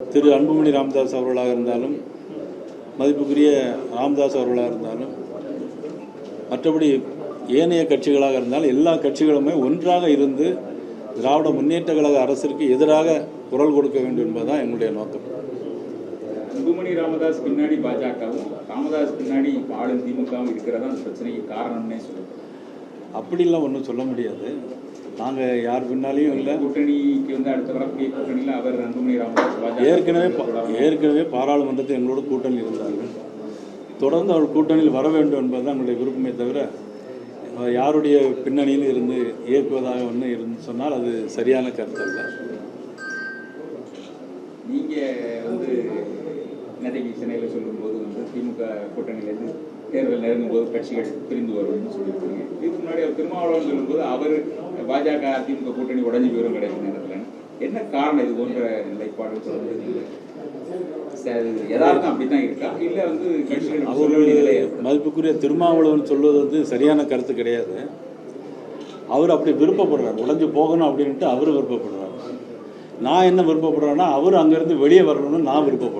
திரு அன்புமணி ராமதாஸ் அவர்களாக இருந்தாலும் மதிப்புக்குரிய ராமதாஸ் அவர்களாக இருந்தாலும் மற்றபடி ஏனைய கட்சிகளாக இருந்தாலும் எல்லா கட்சிகளுமே ஒன்றாக இருந்து திராவிட முன்னேற்ற கழக அரசிற்கு எதிராக குரல் கொடுக்க வேண்டும் என்பதுதான் எங்களுடைய நோக்கம். அன்புமணி ராமதாஸ் பின்னாடி பாஜகவும் ராமதாஸ் பின்னாடி ஆளும் திமுகவும் இருக்கிறதா அந்த பிரச்சனைக்கு காரணம்னே சொல்லுங்கள். அப்படிலாம் ஒன்றும் சொல்ல முடியாது. நாங்கள் யார் பின்னாலையும் இல்லை. கூட்டணிக்கு வந்து அடுத்த வரக்கூடிய கூட்டணியில் அவர் அன்புமணி ராமதாஸ் ஏற்கனவே பாராளுமன்றத்தில் எங்களோட கூட்டணி இருந்தார்கள். தொடர்ந்து அவர் கூட்டணியில் வர வேண்டும் என்பதுதான் எங்களுடைய விருப்பமே தவிர யாருடைய பின்னணியில் இருந்து இயக்குவதாக ஒன்று இருந்து சொன்னால் அது சரியான கருத்து அல்ல. நீங்கள் வந்து நேற்றைக்கு சென்னையில் சொல்லும்போது வந்து திமுக கூட்டணியிலேருந்து தேர்தல் நெருங்கும் போது கட்சிகள் பிரிந்து வரும்னு சொல்லியிருக்கீங்க. இதுக்கு முன்னாடி அவர் திருமாவளவன் சொல்லும்போது அவர் பாஜக அதிமுக கூட்டணி உடஞ்சி போயிடும் கிடைக்கும் நேரத்தில் என்ன காரணம் இது போன்ற நிலைப்பாடு சொல்லுறது? யதார்த்தம் அப்படித்தான் இருக்கா இல்லை வந்து கட்சிகள் மதிப்புக்குரிய திருமாவளவன் சொல்வது வந்து சரியான கருத்து கிடையாது. அவர் அப்படி விருப்பப்படுறார், உடஞ்சி போகணும் அப்படின்ட்டு அவர் விருப்பப்படுறார். நான் என்ன விருப்பப்படுறேன்னா அவர் அங்கேருந்து வெளியே வரணும்னு நான் விருப்பப்படுறேன்.